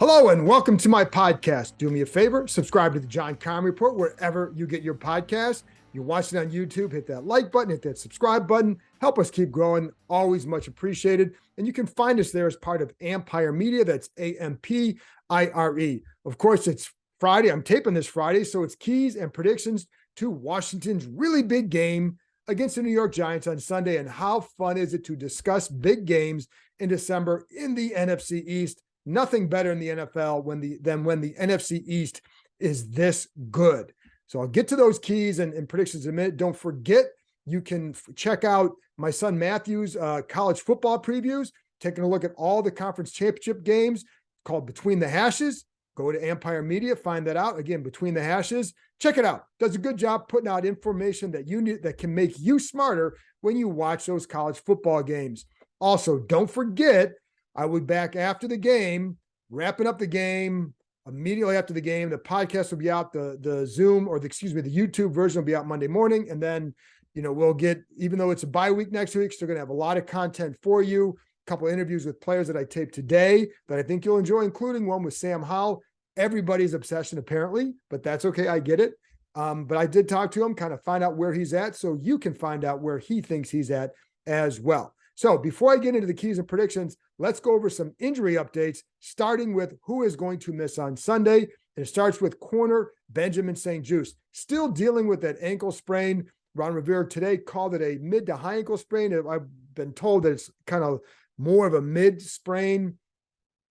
Hello and welcome to my podcast. Do me a favor, subscribe to the John Keim Report wherever you get your podcast. You're watching on YouTube, hit that like button, hit that subscribe button. Help us keep growing. Always much appreciated. And you can find us there as part of Ampire Media. That's AMPIRE. Of course, it's Friday. I'm taping this Friday, so it's keys and predictions to Washington's really big game against the New York Giants on Sunday. And how fun is it to discuss big games in December in the NFC East? Nothing better in the NFL than when the NFC East is this good. So I'll get to those keys and predictions in a minute. Don't forget, you can check out my son Matthew's college football previews, taking a look at all the conference championship games called Between the Hashes. Go to Ampire Media, find that out. Again, Between the Hashes. Check it out. Does a good job putting out information that you need that can make you smarter when you watch those college football games. Also, don't forget, I will be back after the game, wrapping up the game. Immediately after the game, the podcast will be out. The Zoom or the YouTube version will be out Monday morning. And then, we'll get, even though it's a bye week next week, still going to have a lot of content for you. A couple of interviews with players that I taped today that I think you'll enjoy, including one with Sam Howell. Everybody's obsession, apparently, but that's okay. I get it. But I did talk to him, kind of find out where he's at, so you can find out where he thinks he's at as well. So before I get into the keys and predictions, let's go over some injury updates, starting with who is going to miss on Sunday. And it starts with corner Benjamin St-Juste, still dealing with that ankle sprain. Ron Rivera today called it a mid to high ankle sprain. I've been told that it's kind of more of a mid sprain.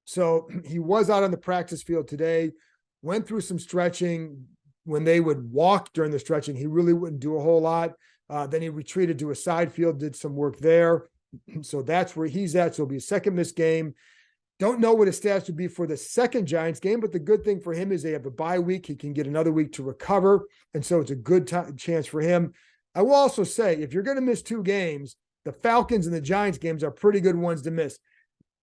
So he was out on the practice field today, went through some stretching. When they would walk during the stretching, he really wouldn't do a whole lot. Then he retreated to a side field, did some work there. So that's where he's at. So it'll be a second missed game. Don't know what his stats would be for the second Giants game, but the good thing for him is they have a bye week. He can get another week to recover. And so it's a good chance for him. I will also say, if you're going to miss two games, the Falcons and the Giants games are pretty good ones to miss.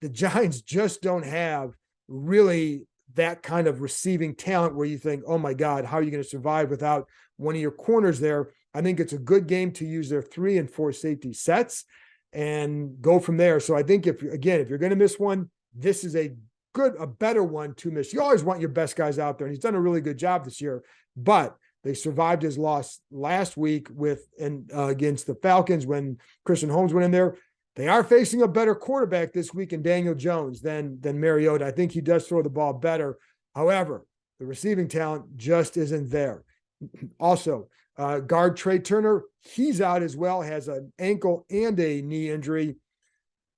The Giants just don't have really that kind of receiving talent where you think, oh my God, how are you going to survive without one of your corners there? I think it's a good game to use their 3 and 4 safety sets and go from there. So I think if you're going to miss one, this is a better one to miss. You always want your best guys out there, and he's done a really good job this year, but they survived his loss last week against the Falcons when Christian Holmes went in there. They are facing a better quarterback this week in Daniel Jones than Mariota. I think he does throw the ball better. However, the receiving talent just isn't there. Also, guard Trey Turner, he's out as well, has an ankle and a knee injury.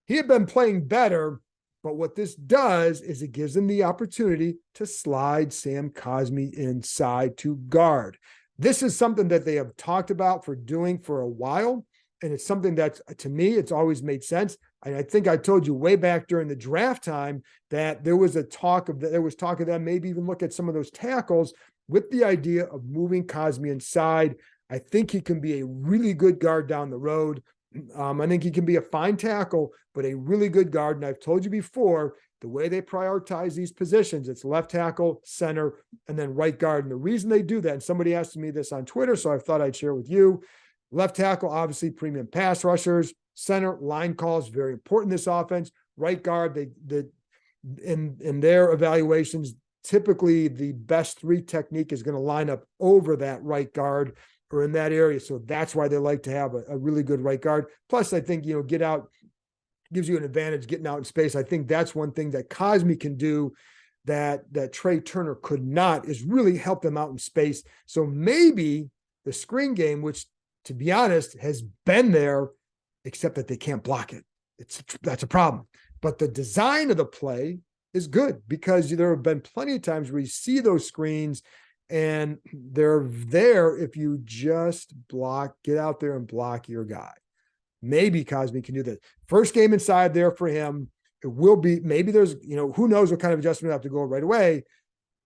He had been playing better, but what this does is it gives him the opportunity to slide Sam Cosmi inside to guard. This is something that they have talked about doing for a while, and it's something that, to me, it's always made sense. And I think I told you way back during the draft time that there was talk of them maybe even look at some of those tackles with the idea of moving Cosmi inside. I think he can be a really good guard down the road. I think he can be a fine tackle, but a really good guard. And I've told you before, the way they prioritize these positions, it's left tackle, center, and then right guard. And the reason they do that, and somebody asked me this on Twitter, so I thought I'd share with you. Left tackle, obviously premium pass rushers. Center, line calls, very important in this offense. Right guard, in their evaluations, typically the best 3 technique is going to line up over that right guard or in that area. So that's why they like to have a really good right guard. Plus, I think, get out gives you an advantage getting out in space. I think that's one thing that Cosmi can do that Trey Turner could not, is really help them out in space. So maybe the screen game, which to be honest has been there, except that they can't block it. That's a problem. But the design of the play is good because there have been plenty of times where you see those screens and they're there if you just get out there and block your guy. Maybe Cosmi can do that. First game inside there for him. It will be, maybe there's, who knows what kind of adjustment you have to go right away,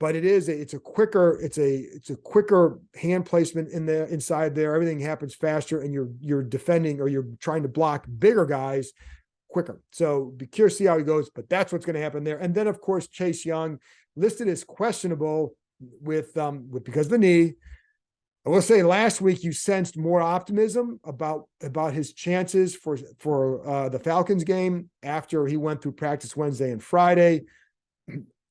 but it's a quicker hand placement inside there. Everything happens faster and you're defending or you're trying to block bigger guys quicker. So be curious to see how he goes, but that's what's going to happen there. And then of course, Chase Young listed as questionable with because of the knee. I will say last week you sensed more optimism about his chances for the Falcons game after he went through practice Wednesday and Friday.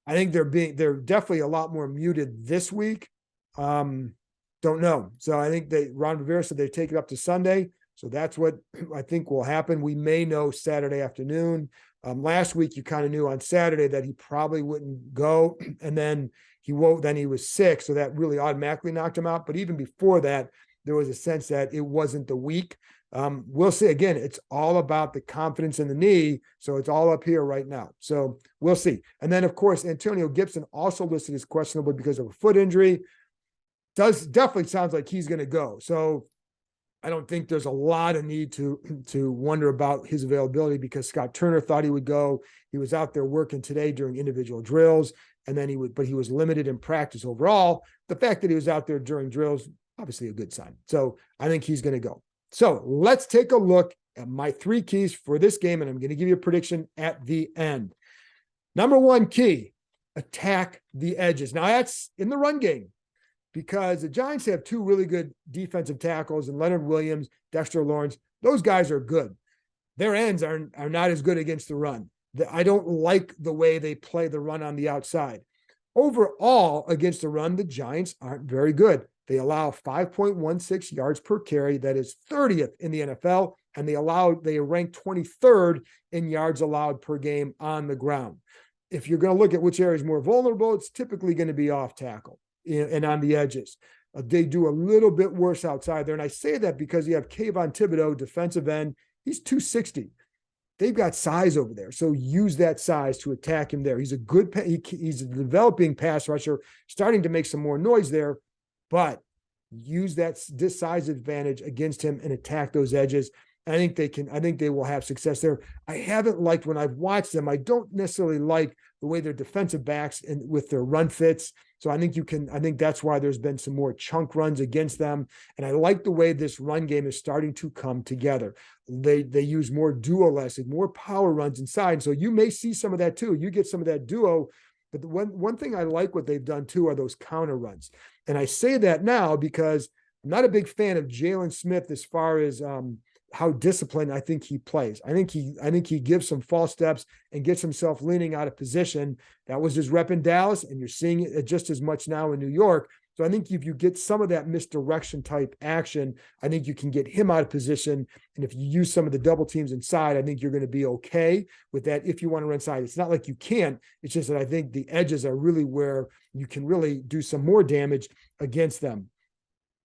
I think they're definitely a lot more muted this week. Don't know. So I think Ron Rivera said they take it up to Sunday. So that's what I think will happen. We may know Saturday afternoon. Last week, you kind of knew on Saturday that he probably wouldn't go. And then he was sick. So that really automatically knocked him out. But even before that, there was a sense that it wasn't the week. We'll see. Again, it's all about the confidence in the knee. So it's all up here right now. So we'll see. And then, of course, Antonio Gibson also listed as questionable because of a foot injury. Definitely sounds like he's going to go. So I don't think there's a lot of need to wonder about his availability because Scott Turner thought he would go. He was out there working today during individual drills, and then but he was limited in practice overall. The fact that he was out there during drills, obviously a good sign. So I think he's going to go. So let's take a look at my 3 keys for this game, and I'm going to give you a prediction at the end. Number 1 key, attack the edges. Now that's in the run game, because the Giants have 2 really good defensive tackles, and Leonard Williams, Dexter Lawrence. Those guys are good. Their ends are not as good against the run. I don't like the way they play the run on the outside. Overall, against the run, the Giants aren't very good. They allow 5.16 yards per carry. That is 30th in the NFL, and they are ranked 23rd in yards allowed per game on the ground. If you're going to look at which area is more vulnerable, it's typically going to be off tackle and on the edges. They do a little bit worse outside there. And I say that because you have Kayvon Thibodeaux, defensive end. He's 260. They've got size over there. So use that size to attack him there. He's he's a developing pass rusher, starting to make some more noise there, but use this size advantage against him and attack those edges. I think they will have success there. I haven't liked when I've watched them. I don't necessarily like the way their defensive backs and with their run fits. So I think that's why there's been some more chunk runs against them. And I like the way this run game is starting to come together. They use more duo more power runs inside. So you may see some of that too. You get some of that duo. But the one thing I like what they've done too are those counter runs. And I say that now because I'm not a big fan of Jalen Smith as far as how disciplined I think he plays. I think he gives some false steps and gets himself leaning out of position. That was his rep in Dallas, and you're seeing it just as much now in New York. So I think if you get some of that misdirection type action, I think you can get him out of position. And if you use some of the double teams inside, I think you're going to be okay with that if you want to run inside. It's not like you can't. It's just that I think the edges are really where you can really do some more damage against them.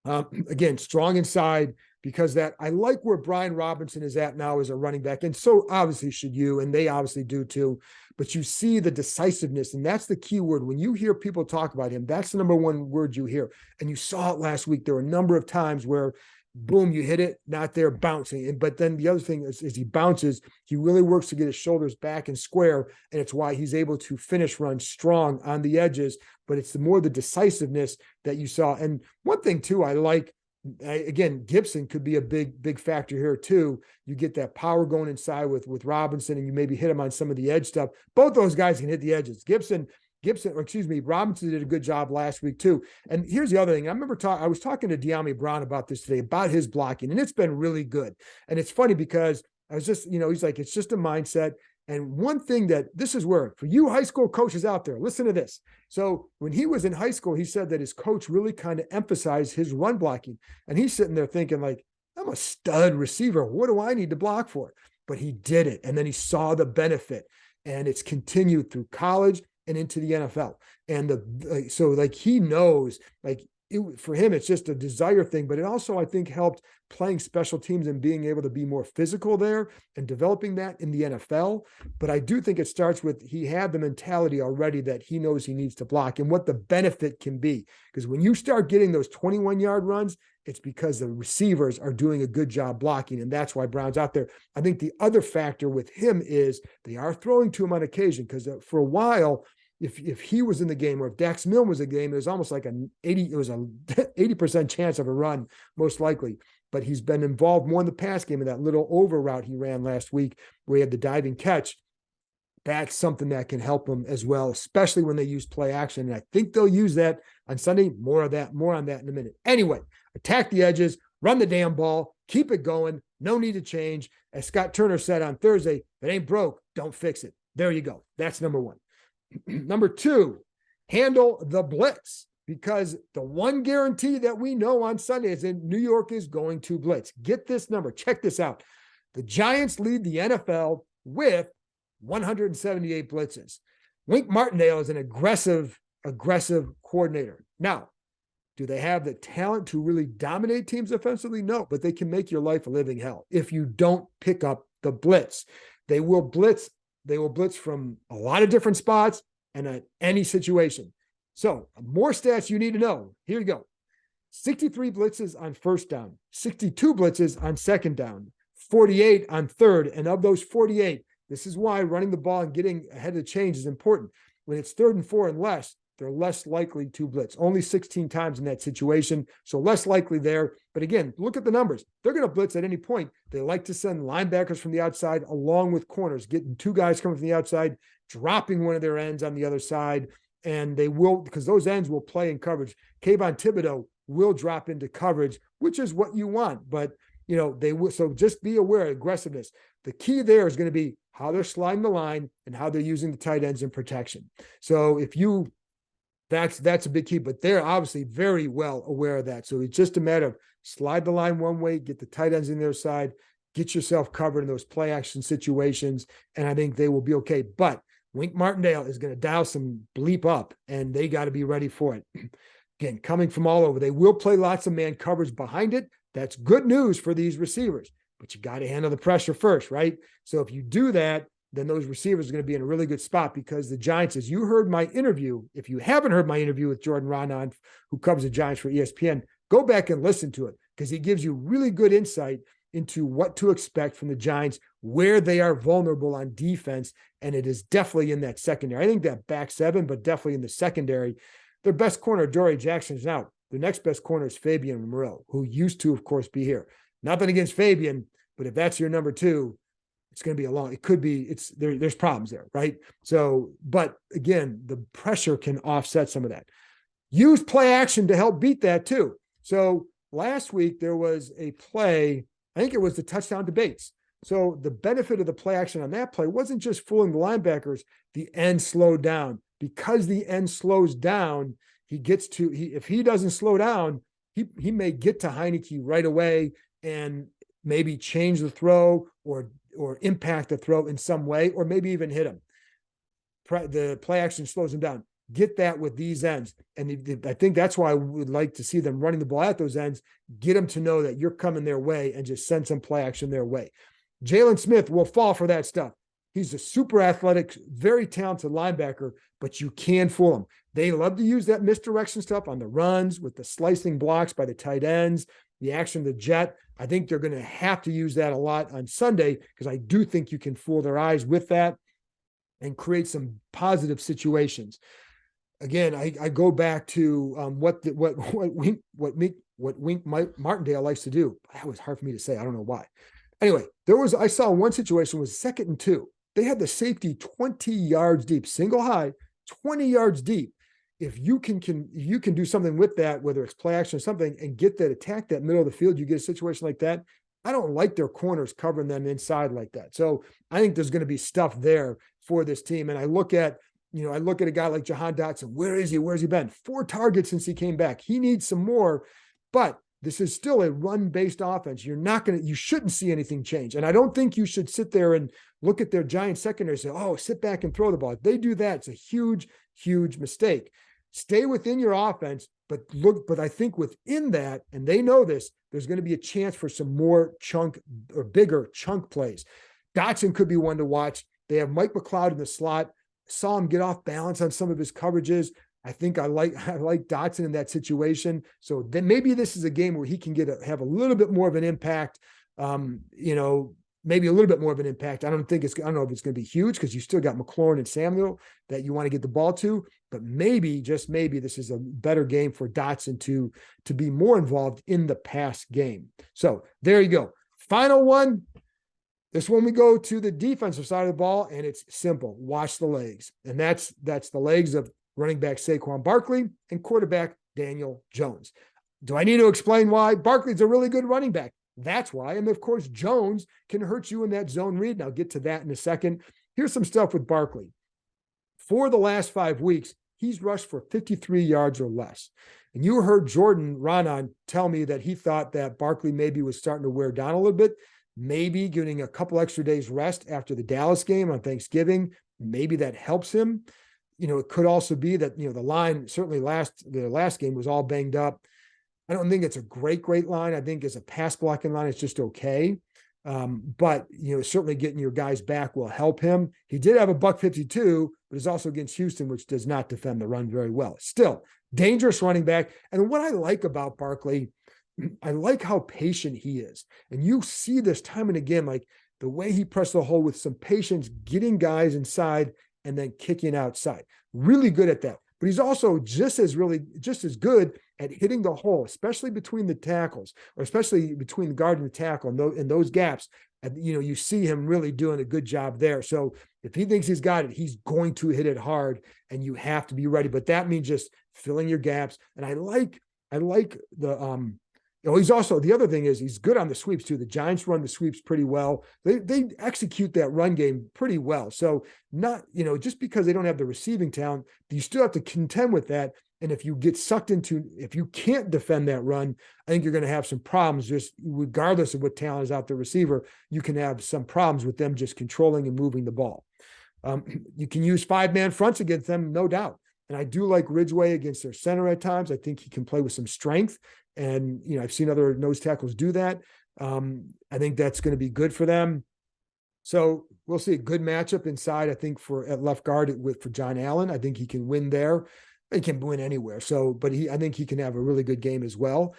Again, strong inside, because that I like where Brian Robinson is at now as a running back. And so obviously should you, and they obviously do too, but you see the decisiveness, and that's the key word. When you hear people talk about him, that's the number one word you hear. And you saw it last week. There were a number of times where boom, you hit it, not there, bouncing. But then the other thing is he bounces, he really works to get his shoulders back and square, and it's why he's able to finish runs strong on the edges. But it's more the decisiveness that you saw. And one thing too, I like, again, Gibson could be a big factor here too. You get that power going inside with Robinson, and you maybe hit him on some of the edge stuff. Both those guys can hit the edges. Robinson did a good job last week too. And here's the other thing. I remember I was talking to De'Ami Brown about this today, about his blocking, and it's been really good. And it's funny because I was just, he's like, it's just a mindset. And one thing this is where, for you high school coaches out there, listen to this. So when he was in high school, he said that his coach really kind of emphasized his run blocking. And he's sitting there thinking like, I'm a stud receiver. What do I need to block for? But he did it. And then he saw the benefit, and it's continued through college and into the NFL. And so he knows, for him, it's just a desire thing, but it also, I think, helped playing special teams and being able to be more physical there and developing that in the NFL. But I do think it starts with, he had the mentality already that he knows he needs to block and what the benefit can be. Because when you start getting those 21-yard runs, it's because the receivers are doing a good job blocking. And that's why Brown's out there. I think the other factor with him is they are throwing to him on occasion, because for a while, if he was in the game, or if Dax Milne was in the game, it was almost like an 80% chance of a run, most likely. But he's been involved more in the pass game, in that little over route he ran last week where he had the diving catch. That's something that can help him as well, especially when they use play action. And I think they'll use that on Sunday. More on that in a minute. Anyway, attack the edges, run the damn ball, keep it going. No need to change. As Scott Turner said on Thursday, if it ain't broke, don't fix it. There you go. That's number one. Number 2, handle the blitz, because the one guarantee that we know on Sunday is that New York is going to blitz. Get this number. Check this out. The Giants lead the NFL with 178 blitzes. Wink Martindale is an aggressive coordinator. Now, do they have the talent to really dominate teams offensively? No, but they can make your life a living hell if you don't pick up the blitz. They will blitz from a lot of different spots and at any situation. So, more stats you need to know. Here you go. 63 blitzes on first down, 62 blitzes on second down, 48 on third. And of those 48, this is why running the ball and getting ahead of the change is important. When it's 3rd and 4 and less, they're less likely to blitz. Only 16 times in that situation, so less likely there. But again, look at the numbers. They're going to blitz at any point. They like to send linebackers from the outside along with corners, getting 2 guys coming from the outside, dropping one of their ends on the other side. And they will, because those ends will play in coverage. Kayvon Thibodeaux will drop into coverage, which is what you want. But, they will. So just be aware of aggressiveness. The key there is going to be how they're sliding the line and how they're using the tight ends in protection. So that's a big key, but they're obviously very well aware of that. So it's just a matter of slide the line one way, get the tight ends in their side, get yourself covered in those play action situations, and I think they will be okay. But Wink Martindale is going to dial some bleep up, and they got to be ready for it. Again, coming from all over, they will play lots of man coverage behind it. That's good news for these receivers, but you got to handle the pressure first, right? So if you do that, then those receivers are going to be in a really good spot, because the Giants, as you heard my interview, if you haven't heard my interview with Jordan Raanan, who covers the Giants for ESPN, go back and listen to it, because he gives you really good insight into what to expect from the Giants, where they are vulnerable on defense, and it is definitely in that secondary. I think that back 7, but definitely in the secondary. Their best corner, Dory Jackson, is out. Their next best corner is Fabian Moreau, who used to, of course, be here. Nothing against Fabian, but if that's your number 2, it's going to be it could be, there's problems there, right? So, but again, the pressure can offset some of that. Use play action to help beat that too. So last week there was a play, I think it was the touchdown to Bates. So the benefit of the play action on that play wasn't just fooling the linebackers, the end slowed down. Because the end slows down, if he doesn't slow down, he may get to Heinicke right away and maybe change the throw or impact the throw in some way, or maybe even hit him. The play action slows him down. Get that with these ends. And I think that's why I would like to see them running the ball at those ends, get them to know that you're coming their way and just send some play action their way. Jalen Smith will fall for that stuff. He's a super athletic, very talented linebacker, but you can fool him. They love to use that misdirection stuff on the runs with the slicing blocks by the tight ends, the action of the jet. I think they're going to have to use that a lot on Sunday, because I do think you can fool their eyes with that and create some positive situations. Again, I go back to what Wink Martindale likes to do. That was hard for me to say. I don't know why. Anyway, I saw one situation was 2nd and 2. They had the safety 20 yards deep, single high, 20 yards deep. If you can do something with that, whether it's play action or something, and get that, attack that middle of the field, you get a situation like that. I don't like their corners covering them inside like that. So I think there's going to be stuff there for this team. And I look at a guy like Jahan Dotson. Where is he? Where's he been? 4 targets since he came back. He needs some more, but this is still a run-based offense. You shouldn't see anything change. And I don't think you should sit there and look at their Giant secondary and say, oh, sit back and throw the ball. If they do that, it's a huge, huge mistake. Stay within your offense, but I think within that, and they know this, there's going to be a chance for some more bigger chunk plays. Dotson could be one to watch. They have Mike McLeod in the slot. Saw him get off balance on some of his coverages. I think I like Dotson in that situation. So then maybe this is a game where he can have a little bit more of an impact. Maybe a little bit more of an impact. I don't know if it's going to be huge, because you still got McLaurin and Samuel that you want to get the ball to. But maybe, just maybe, this is a better game for Dotson to be more involved in the pass game. So there you go. Final one. This one, we go to the defensive side of the ball, and it's simple. Watch the legs. And that's the legs of running back Saquon Barkley and quarterback Daniel Jones. Do I need to explain why? Barkley's a really good running back. That's why. And of course, Jones can hurt you in that zone read. And I'll get to that in a second. Here's some stuff with Barkley. for the last 5 weeks, he's rushed for 53 yards or less. And you heard Jordan Raanan tell me that he thought that Barkley maybe was starting to wear down a little bit, maybe getting a couple extra days rest after the Dallas game on Thanksgiving. Maybe that helps him. It could also be that, the line, certainly the last game was all banged up. I don't think it's a great line. I think as a pass blocking line, it's just okay. But certainly getting your guys back will help him. He did have a $152, but it's also against Houston, which does not defend the run very well. Still, dangerous running back. And what I like about Barkley, I like how patient he is. And you see this time and again, like the way he pressed the hole with some patience, getting guys inside and then kicking outside. Really good at that. But he's also just as good at hitting the hole, especially between the tackles, or especially between the guard and the tackle in those gaps. And, you see him really doing a good job there. So if he thinks he's got it, he's going to hit it hard, and you have to be ready. But that means just filling your gaps. And I like the he's also, the other thing is he's good on the sweeps too. The Giants run the sweeps pretty well. They execute that run game pretty well. So not, just because they don't have the receiving talent, you still have to contend with that. And if you get sucked into, if you can't defend that run, I think you're going to have some problems. Just regardless of what talent is out the receiver, you can have some problems with them just controlling and moving the ball. You can use 5-man fronts against them, no doubt. And I do like Ridgeway against their center at times. I think he can play with some strength. And, I've seen other nose tackles do that. I think that's going to be good for them. So we'll see a good matchup inside, I think, at left guard for John Allen. I think he can win there. He can win anywhere. So, but I think he can have a really good game as well.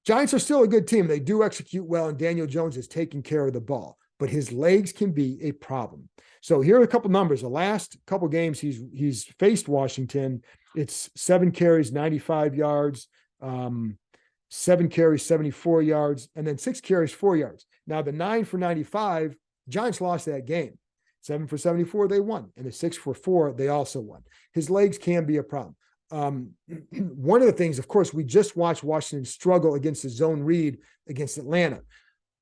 Giants are still a good team. They do execute well, and Daniel Jones is taking care of the ball, but his legs can be a problem. So here are a couple numbers. The last couple games he's faced Washington, it's 7 carries, 95 yards, 7 carries, 74 yards, and then 6 carries, 4 yards. Now the 9 for 95, Giants lost that game. 7 for 74, they won. And the 6 for 4, they also won. His legs can be a problem. One of the things, of course, we just watched Washington struggle against the zone read against Atlanta.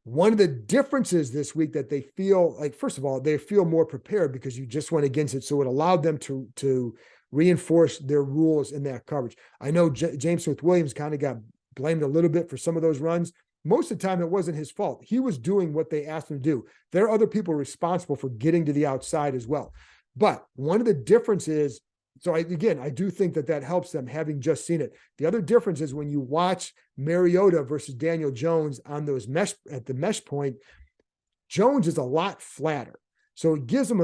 One of the differences this week that they feel like, first of all, they feel more prepared because you just went against it. So it allowed them to reinforce their rules in that coverage. I know James Smith-Williams kind of got blamed a little bit for some of those runs. Most of the time, it wasn't his fault. He was doing what they asked him to do. There are other people responsible for getting to the outside as well. But one of the differences, I do think that helps them, having just seen it. The other difference is when you watch Mariota versus Daniel Jones on those at the mesh point, Jones is a lot flatter. So it gives him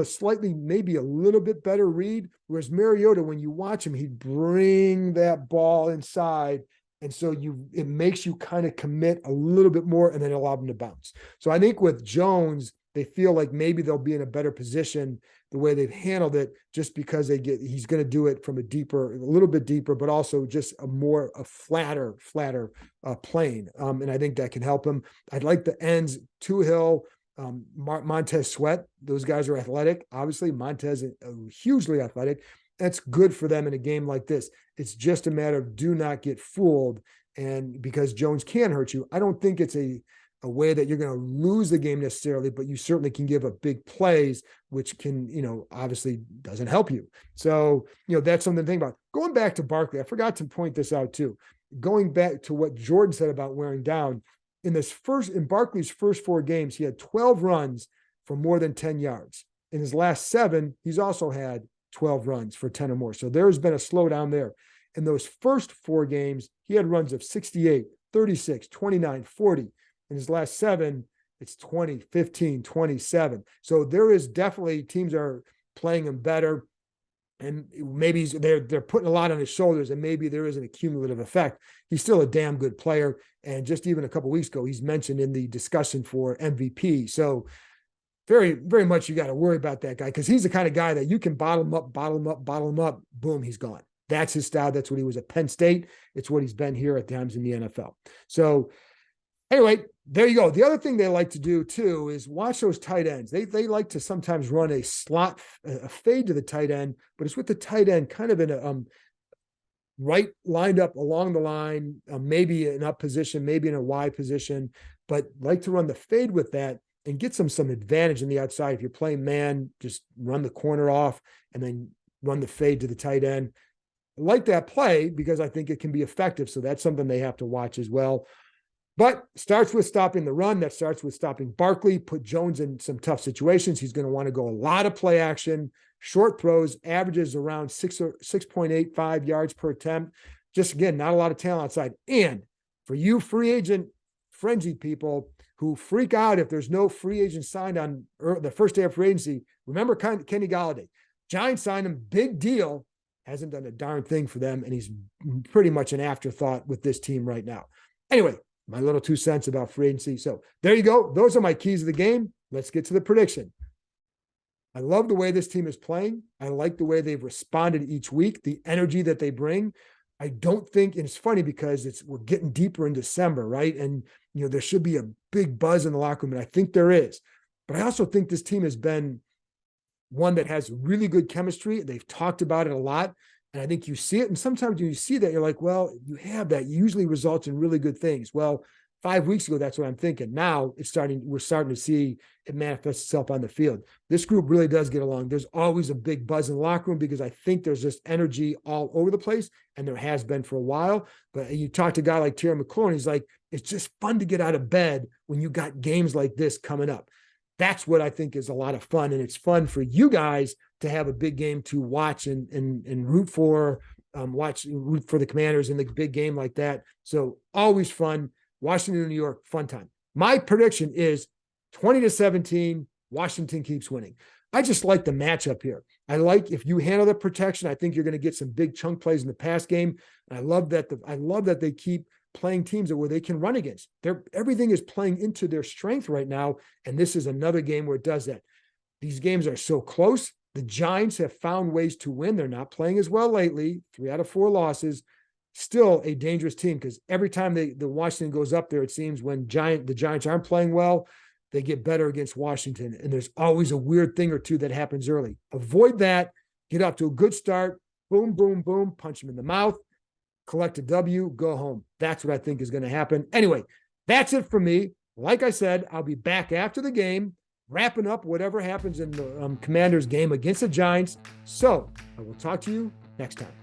maybe a little bit better read. Whereas Mariota, when you watch him, he'd bring that ball inside. And so it makes you kind of commit a little bit more and then allow them to bounce. So I think with Jones, they feel like maybe they'll be in a better position the way they've handled it, just because he's going to do it from a little bit deeper, but also just a flatter plane. And I think that can help him. I'd like the ends, Tuhill, Montez Sweat. Those guys are athletic. Obviously, Montez is hugely athletic. That's good for them in a game like this. It's just a matter of do not get fooled. And because Jones can hurt you, I don't think it's a way that you're going to lose the game necessarily, but you certainly can give up big plays, which can, obviously doesn't help you. So, that's something to think about. Going back to Barkley, I forgot to point this out too. Going back to what Jordan said about wearing down, in Barkley's first 4 games, he had 12 runs for more than 10 yards. In his last 7, he's also had 12 runs for 10 or more. So there's been a slowdown there. In those first 4 games, he had runs of 68, 36, 29, 40. In his last 7, it's 20, 15, 27. So there is definitely, teams are playing him better. And maybe they're putting a lot on his shoulders, and maybe there is an accumulative effect. He's still a damn good player. And just even a couple of weeks ago, he's mentioned in the discussion for MVP. So very, very much you got to worry about that guy, because he's the kind of guy that you can bottle him up, boom, he's gone. That's his style. That's what he was at Penn State. It's what he's been here at times in the NFL. So anyway, there you go. The other thing they like to do too is watch those tight ends. They like to sometimes run a slot, a fade to the tight end, but it's with the tight end kind of in a right lined up along the line, maybe in up position, maybe in a Y position, but like to run the fade with that and get some advantage in the outside. If you're playing man, just run the corner off and then run the fade to the tight end. I like that play because I think it can be effective. So that's something they have to watch as well. But starts with stopping the run. That starts with stopping Barkley, put Jones in some tough situations. He's going to want to go a lot of play action, short throws, averages around 6.85 yards per attempt. Just again, not a lot of talent outside. And for you free agent frenzy people who freak out if there's no free agent signed on the first day of free agency, remember Kenny Golladay. Giants signed him, big deal, hasn't done a darn thing for them, and he's pretty much an afterthought with this team right now. Anyway, my little 2 cents about free agency. So there you go. Those are my keys of the game. Let's get to the prediction. I love the way this team is playing. I like the way they've responded each week, the energy that they bring. I don't think, and it's funny because we're getting deeper in December, right? And there should be a big buzz in the locker room, and I think there is. But I also think this team has been one that has really good chemistry. They've talked about it a lot. And I think you see it. And sometimes when you see that, you're like, well, you have that. It usually results in really good things. Well, 5 weeks ago, that's what I'm thinking. Now we're starting to see it manifest itself on the field. This group really does get along. There's always a big buzz in the locker room because I think there's just energy all over the place. And there has been for a while. But you talk to a guy like Terry McLaurin, he's like, it's just fun to get out of bed when you got games like this coming up. That's what I think is a lot of fun. And it's fun for you guys to have a big game to watch and root for, root for the Commanders in the big game like that. So always fun. Washington, New York, fun time. My prediction is 20-17, Washington keeps winning. I just like the matchup here. I like if you handle the protection, I think you're going to get some big chunk plays in the pass game. And I love that they keep playing teams where they can run against. Everything is playing into their strength right now, and this is another game where it does that. These games are so close. The Giants have found ways to win. They're not playing as well lately. 3 out of 4 losses. Still a dangerous team because every time the Washington goes up there, it seems when the Giants aren't playing well, they get better against Washington. And there's always a weird thing or two that happens early. Avoid that. Get off to a good start. Boom, boom, boom. Punch them in the mouth. Collect a W. Go home. That's what I think is going to happen. Anyway, that's it for me. Like I said, I'll be back after the game, wrapping up whatever happens in the Commanders game against the Giants. So I will talk to you next time.